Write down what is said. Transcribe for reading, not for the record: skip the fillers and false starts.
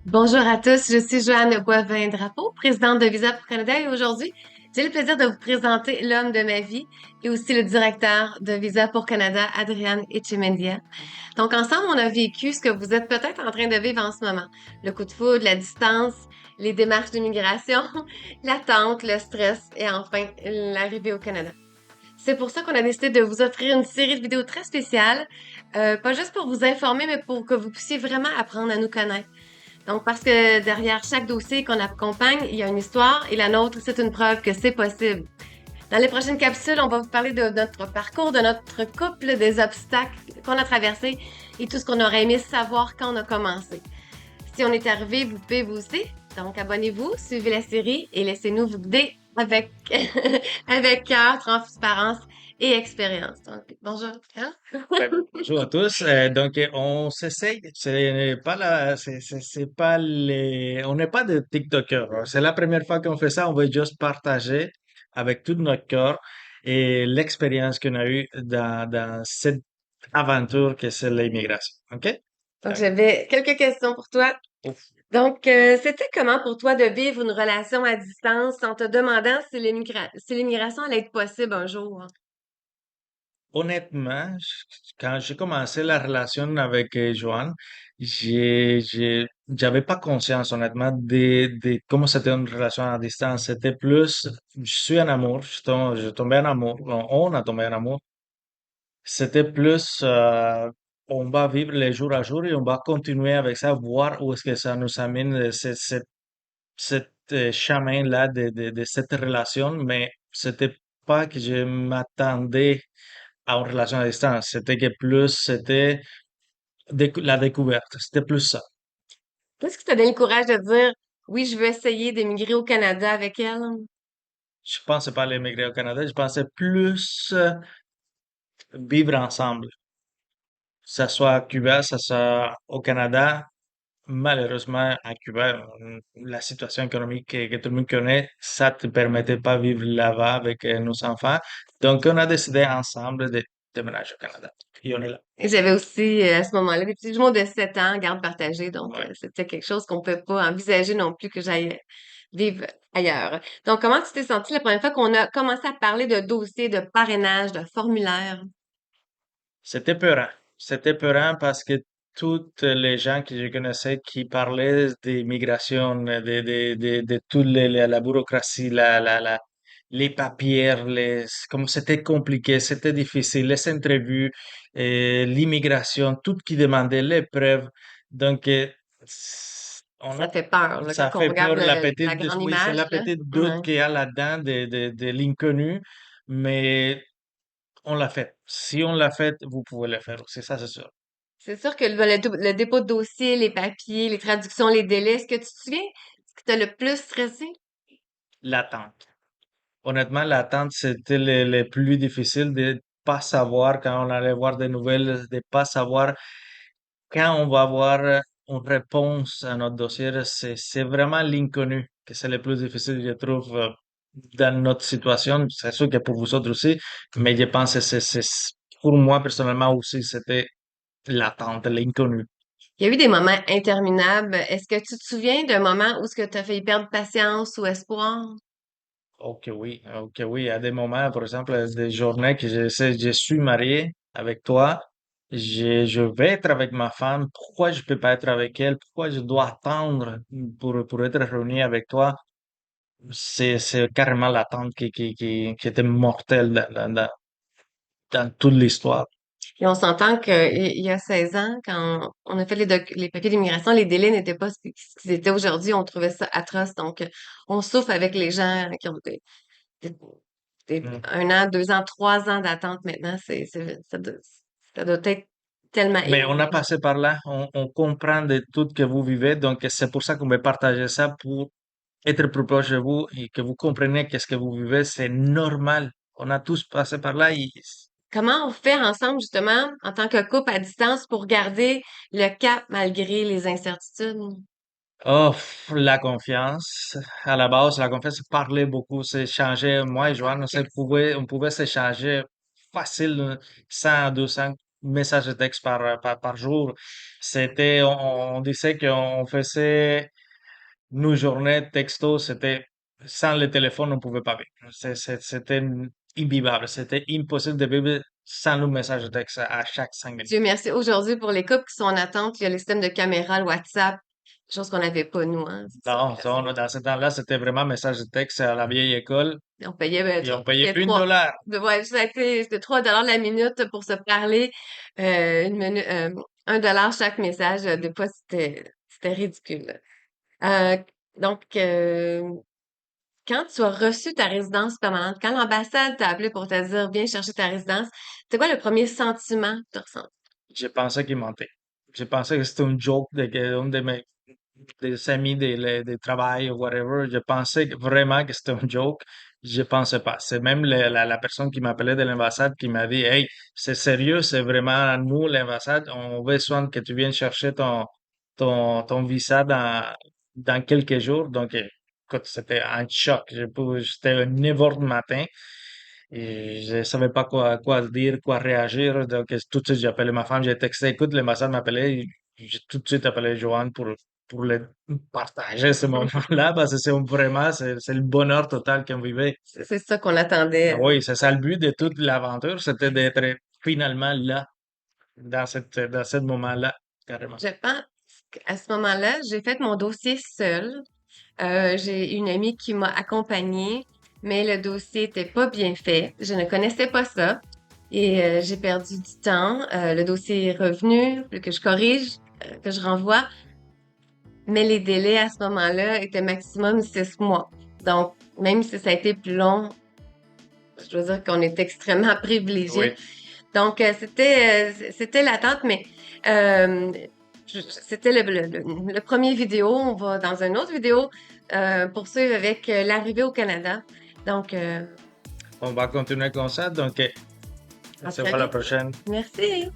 Bonjour à tous, je suis Joanne Boivin-Drapeau, présidente de Visa pour Canada et aujourd'hui, j'ai le plaisir de vous présenter l'homme de ma vie et aussi le directeur de Visa pour Canada, Adrian Echemendia. Donc ensemble, on a vécu ce que vous êtes peut-être en train de vivre en ce moment. Le coup de foudre, la distance, les démarches d'immigration, l'attente, le stress et enfin l'arrivée au Canada. C'est pour ça qu'on a décidé de vous offrir une série de vidéos très spéciales, pas juste pour vous informer, mais pour que vous puissiez vraiment apprendre à nous connaître. Donc, parce que derrière chaque dossier qu'on accompagne, il y a une histoire et la nôtre, c'est une preuve que c'est possible. Dans les prochaines capsules, on va vous parler de notre parcours, de notre couple, des obstacles qu'on a traversés et tout ce qu'on aurait aimé savoir quand on a commencé. Si on est arrivé, vous pouvez vous aussi. Donc, abonnez-vous, suivez la série et laissez-nous vous guider avec, avec cœur, transparence et expérience. Donc, bonjour. Hein? Ouais, bonjour à tous. On s'essaye. C'est pas les, on n'est pas des TikTokers, hein. C'est la première fois qu'on fait ça. On veut juste partager avec tout notre cœur et l'expérience qu'on a eue dans cette aventure que c'est l'immigration. OK? Donc, Donc, j'avais quelques questions pour toi. ouf. Donc, c'était comment pour toi de vivre une relation à distance en te demandant si l'immigration allait être possible un jour? Honnêtement, quand j'ai commencé la relation avec Joanne, j'avais pas conscience, honnêtement, de comment c'était une relation à distance. C'était plus, je suis en amour, je tombais en amour, on a tombé en amour. C'était plus, on va vivre les jours à jour et on va continuer avec ça, voir où est-ce que ça nous amène, cet chemin-là de cette relation, mais c'était pas que je m'attendais à une relation à distance. C'était que plus, c'était la découverte. C'était plus ça. Qu'est-ce qui t'a donné le courage de dire, oui, je veux essayer d'émigrer au Canada avec elle? Je pensais pas à l'émigrer au Canada, je pensais plus vivre ensemble. Que ça soit à Cuba, ça soit au Canada. Malheureusement, à Cuba, la situation économique que tout le monde connaît, ça te permettait pas de vivre là-bas avec nos enfants. Donc, on a décidé ensemble de déménager au Canada. Et on est là. Et j'avais aussi, à ce moment-là, des petits jumeaux de 7 ans, garde partagée, donc Ouais. c'était quelque chose qu'on peut pas envisager non plus que j'aille vivre ailleurs. Donc, comment tu t'es sentie la première fois qu'on a commencé à parler de dossiers, de parrainage, de formulaires? C'était peurant. C'était peurant parce que toutes les gens que je connaissais qui parlaient des migrations, de toute la bureaucratie, les papiers, comme c'était compliqué, c'était difficile, les entrevues, l'immigration, tout qui demandait les preuves. Donc, on a, Ça fait peur, là, quand ça on fait regarde peur, la petite, la grande oui, c'est image, la là. petite doute Ouais. qu'il y a là-dedans de l'inconnu, mais on l'a fait. Si on l'a fait, vous pouvez le faire aussi, ça c'est sûr. C'est sûr que le dépôt de dossier, les papiers, les traductions, les délais, est-ce que tu te souviens ce qui t'a le plus stressé? L'attente. Honnêtement, l'attente, c'était le plus difficile de pas savoir quand on allait voir des nouvelles, de pas savoir quand on va avoir une réponse à notre dossier. C'est vraiment l'inconnu que c'est le plus difficile, je trouve, dans notre situation. C'est sûr que pour vous autres aussi, mais je pense que pour moi personnellement aussi, c'était l'attente, l'inconnu. Il y a eu des moments interminables. Est-ce que tu te souviens d'un moment où ce que tu as failli perdre patience ou espoir? Ok, oui, ok, oui. À des moments, par exemple, des journées que je suis marié avec toi, je vais être avec ma femme. Pourquoi je peux pas être avec elle? Pourquoi je dois attendre pour être réuni avec toi? C'est carrément l'attente qui était mortelle dans toute l'histoire. Et on s'entend qu'il y a 16 ans, quand on a fait les papiers d'immigration, les délais n'étaient pas ce qu'ils étaient aujourd'hui. On trouvait ça atroce. Donc, on souffre avec les gens qui ont des- Mm. un an, 2 ans, 3 ans d'attente maintenant. Ça doit être tellement Mais on a éprouvant. passé par là, on comprend de tout que vous vivez, donc c'est pour ça qu'on veut partager ça pour être plus proche de vous et que vous compreniez qu'est-ce que vous vivez, c'est normal. On a tous passé par là. Comment on fait ensemble, justement, en tant que couple à distance, pour garder le cap malgré les incertitudes? Oh, la confiance. À la base, la confiance, c'est parler beaucoup, c'est échanger. Moi et Joanne, Yes. on pouvait s'échanger facile, 100 à 200. messages de texte par jour. On disait qu'on faisait nos journées texto, c'était, sans le téléphone, on ne pouvait pas vivre. C'était invivable. C'était impossible de vivre sans nos messages de texte à chaque 5 minutes. Dieu merci. Aujourd'hui, pour les couples qui sont en attente, il y a les systèmes de caméra, le WhatsApp, chose qu'on n'avait pas, nous, hein. C'est sûr Non, que c'est... dans ce temps-là, c'était vraiment message de texte à la vieille école On payait, et on payait c'était une trois. dollar. Ouais, ça a été, c'était 3 $ la minute pour se parler. Une minute, 1 $ chaque message. Des fois, c'était ridicule. Euh, donc, quand tu as reçu ta résidence permanente, quand l'ambassade t'a appelé pour te dire, viens chercher ta résidence, c'est quoi le premier sentiment que tu as ressenti? Je pensais qu'il mentait. Je pensais que c'était un joke de un de mes des amis de travail ou whatever. Je pensais vraiment que c'était un joke. Je pensais pas. C'est même la personne qui m'appelait de l'ambassade qui m'a dit, hey, c'est sérieux, c'est vraiment nous, l'ambassade, on veut besoin que tu viennes chercher ton visa dans quelques jours. Donc, écoute, c'était un choc. J'étais un 9 heures du matin. Et je savais pas quoi dire, quoi réagir. Donc, tout de suite, j'ai appelé ma femme, j'ai texté, écoute, l'ambassade m'appelait. J'ai tout de suite appelé Joanne pour le partager ce moment-là, parce que vraiment, c'est le bonheur total qu'on vivait. C'est ça qu'on attendait. Ah oui, c'est ça le but de toute l'aventure, c'était d'être finalement là, dans ce moment-là, carrément. Je pense qu'à ce moment-là, j'ai fait mon dossier seule. J'ai une amie qui m'a accompagnée, mais le dossier était pas bien fait. Je ne connaissais pas ça et j'ai perdu du temps. Le dossier est revenu, que je corrige, que je renvoie, mais les délais à ce moment-là étaient maximum 6 mois. Donc, même si ça a été plus long, je dois dire qu'on est extrêmement privilégiés. Oui. Donc, c'était l'attente, mais euh, c'était le premier vidéo. On va dans une autre vidéo poursuivre avec l'arrivée au Canada. Donc, On va continuer comme ça, donc, à on se très voit la vite. prochaine. Merci.